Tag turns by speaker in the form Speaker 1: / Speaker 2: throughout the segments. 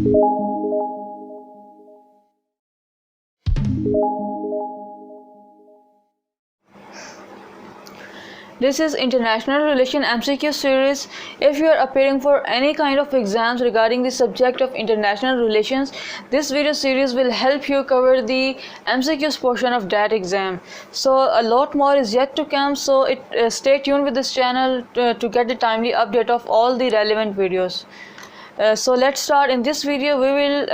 Speaker 1: This is International Relation MCQ series. If you are appearing for any kind of exams regarding the subject of international relations, this video series will help you cover the MCQs portion of that exam. So a lot more is yet to come, so stay tuned with this channel to get the timely update of all the relevant videos. So let's start. In this video we will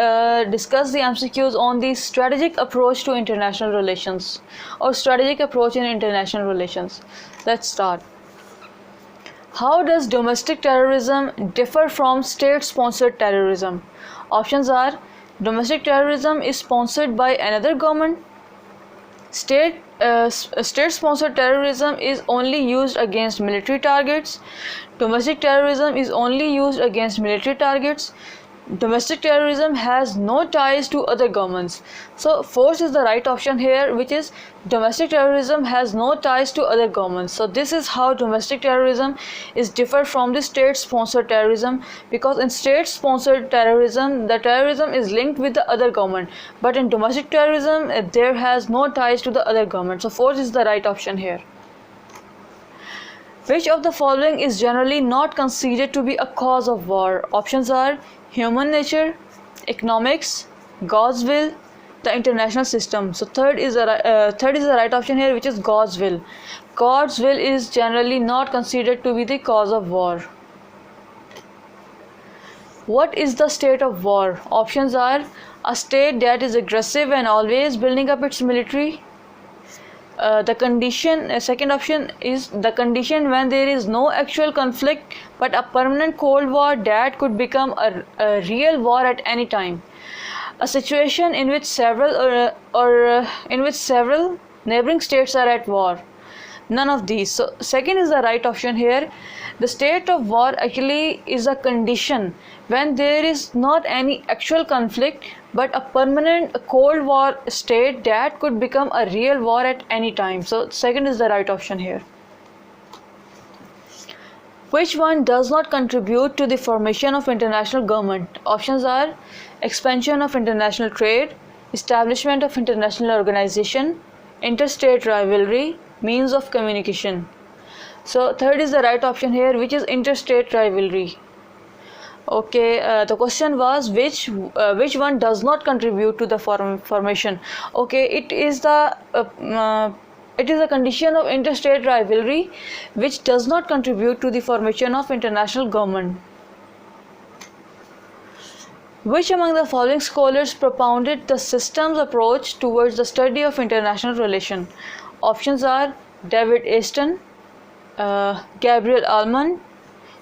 Speaker 1: discuss the MCQs on the strategic approach to international relations or strategic approach in international relations. Let's start. How does domestic terrorism differ from state-sponsored terrorism? Options are: domestic terrorism is sponsored by another government. State-sponsored terrorism is only used against military targets. Domestic terrorism is only used against military targets. Domestic terrorism has no ties to other governments. So fourth is the right option here, which is domestic terrorism has no ties to other governments. So this is how domestic terrorism is different from the state-sponsored terrorism, because in state-sponsored terrorism the terrorism is linked with the other government, but in domestic terrorism there has no ties to the other government. So fourth is the right option here. Which of the following is generally not considered to be a cause of war? Options are: human nature, economics, God's will, the international system. So third is the right option here, which is God's will. God's will is generally not considered to be the cause of war. What is the state of war? Options are: a state that is aggressive and always building up its military. Second option is the condition when there is no actual conflict but a permanent cold war that could become a real war at any time. A situation in which several neighboring states are at war. None of these. So second is the right option here. The state of war actually is a condition when there is not any actual conflict but a permanent cold war state that could become a real war at any time. So second is the right option here. Which one does not contribute to the formation of international government? Options are: expansion of international trade, establishment of international organization, interstate rivalry, means of communication. So third is the right option here, which is interstate rivalry. Okay, the question was which one does not contribute to the formation. Okay, it is a condition of interstate rivalry which does not contribute to the formation of international government. Which among the following scholars propounded the systems approach towards the study of international relations? Options are: David Easton, Gabriel Alman,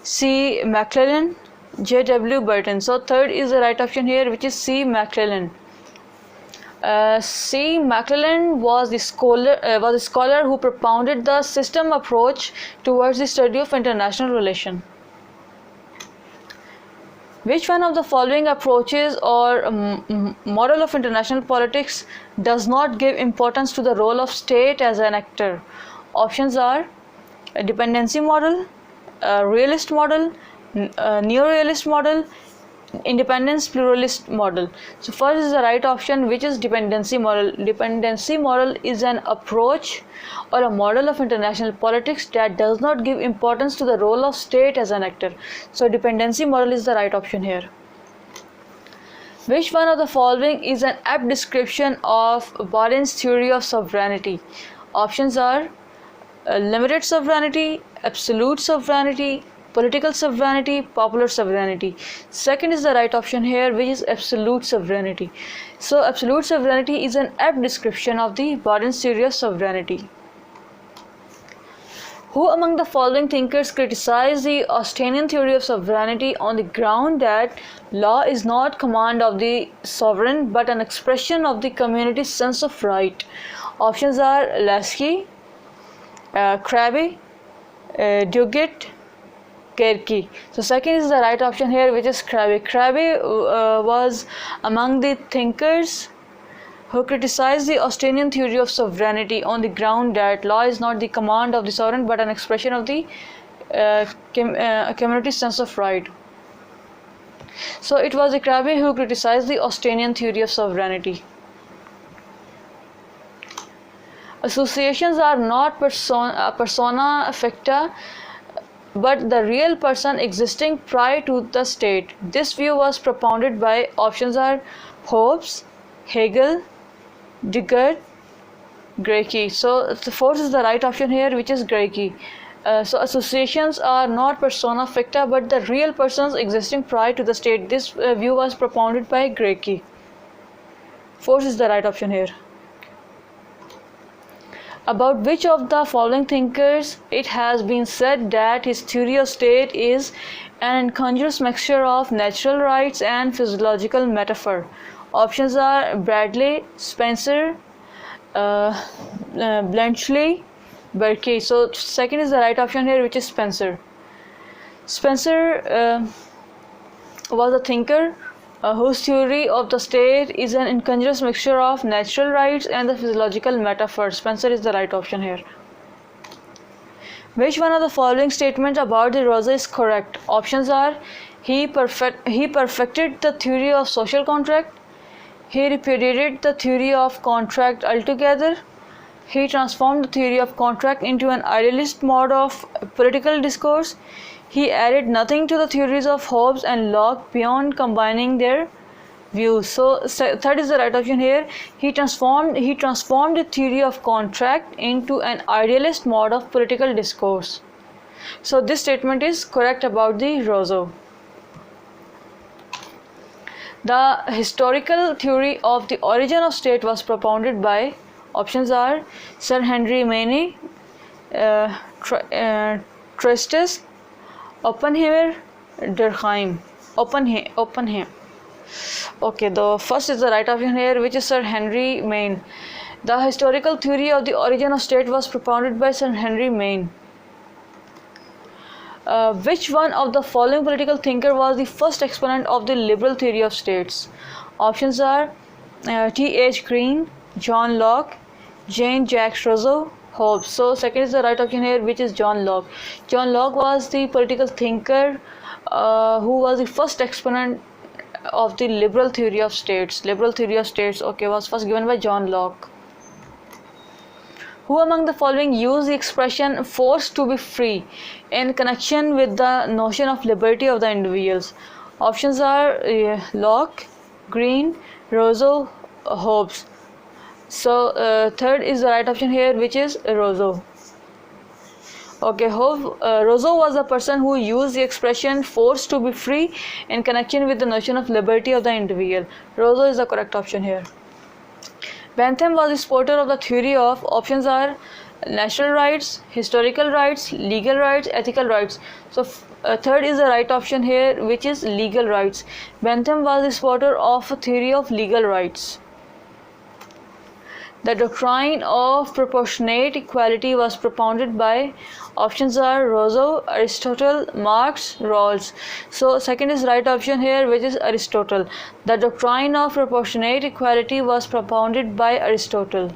Speaker 1: C. McClellan, J.W. Burton. So third is the right option here, which is C. McClellan. C. McClellan was the scholar who propounded the system approach towards the study of international relations. Which one of the following approaches or model of international politics does not give importance to the role of state as an actor? Options are: a dependency model, a realist model, neo-realist model, independence pluralist model. So first is the right option, which is dependency model. Dependency model is an approach or a model of international politics that does not give importance to the role of state as an actor. So dependency model is the right option here. Which one of the following is an apt description of Baudin's theory of sovereignty? Options are: limited sovereignty, absolute sovereignty, political sovereignty, popular sovereignty. Second is the right option here, which is absolute sovereignty. So absolute sovereignty is an apt description of the Baudin's theory of sovereignty. Who among the following thinkers criticized the Austinian theory of sovereignty on the ground that law is not command of the sovereign but an expression of the community's sense of right? Options are: Lasky, Krabbe, Duguid, Gerke. So second is the right option here, which is Krabbe. Krabbe was among the thinkers who criticized the Austinian theory of sovereignty on the ground that law is not the command of the sovereign but an expression of the community sense of right. So it was Crabbe who criticized the Austinian theory of sovereignty. Associations are not persona ficta, but the real person existing prior to the state. This view was propounded by options are Hobbes, Hegel, Descartes, Gracchi. So the fourth is the right option here, which is Gracchi. So associations are not persona ficta, but the real persons existing prior to the state. This view was propounded by Gracchi. Fourth is the right option here. About which of the following thinkers it has been said that his theory of state is an incongruous mixture of natural rights and physiological metaphor? Options are Bradley, Spencer, Bletchley, Berkey. So second is the right option here, which is Spencer. Spencer was a thinker whose theory of the state is an incongruous mixture of natural rights and the physiological metaphor. Spencer is the right option here. Which one of the following statements about the Rousseau is correct? Options are he perfected the theory of social contract, he repudiated the theory of contract altogether, he transformed the theory of contract into an idealist mode of political discourse, he added nothing to the theories of Hobbes and Locke beyond combining their views. So third is the right option here. He transformed the theory of contract into an idealist mode of political discourse. So this statement is correct about the Rousseau. The historical theory of the origin of state was propounded by options are Sir Henry Maine, Trestes, Oppenheimer, Durkheim. Oppenheimer. Okay, the first is the right option here, which is Sir Henry Maine. The historical theory of the origin of state was propounded by Sir Henry Maine. Which one of the following political thinker was the first exponent of the liberal theory of states? Options are T.H. Green, John Locke, Jean-Jacques Rousseau, Hobbes. So second is the right option here, which is John Locke. John Locke was the political thinker who was the first exponent of the liberal theory of states. Liberal theory of states, okay, was first given by John Locke. Who among the following use the expression forced to be free in connection with the notion of liberty of the individuals? Options are Locke, Green, Rousseau, Hobbes. So third is the right option here, which is Rousseau. Okay, Rousseau was the person who used the expression forced to be free in connection with the notion of liberty of the individual. Rousseau is the correct option here. Bentham was the supporter of the theory of options are natural rights, historical rights, legal rights, ethical rights. So third is the right option here, which is legal rights. Bentham was the supporter of a theory of legal rights. The doctrine of proportionate equality was propounded by options are Rousseau, Aristotle, Marx, Rawls. So second is right option here, which is Aristotle. The doctrine of proportionate equality was propounded by Aristotle.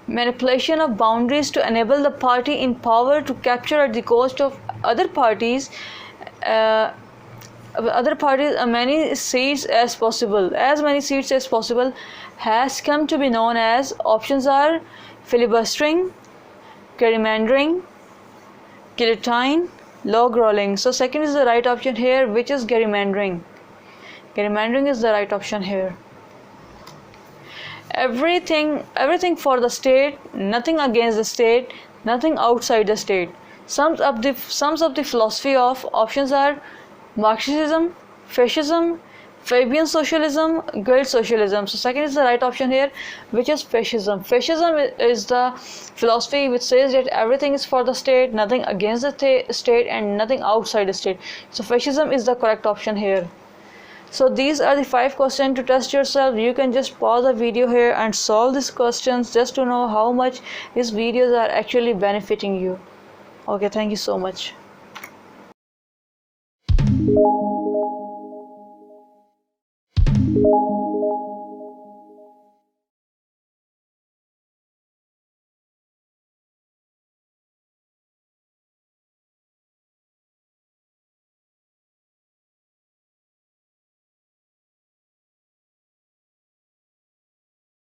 Speaker 1: Manipulation of boundaries to enable the party in power to capture at the cost of other parties as many seats as possible has come to be known as options are filibustering, gerrymandering, guillotine, log rolling. So second is the right option here, which is gerrymandering. Gerrymandering is the right option here. Everything for the state, nothing against the state, nothing outside the state. Sums up the philosophy of options are Marxism, fascism, Fabian socialism, guild socialism. So second is the right option here, which is fascism. Fascism is the philosophy which says that everything is for the state, nothing against the state, and nothing outside the state. So fascism is the correct option here. So these are the 5 questions to test yourself. You can just pause the video here and solve these questions just to know how much these videos are actually benefiting you. Okay, thank you so much.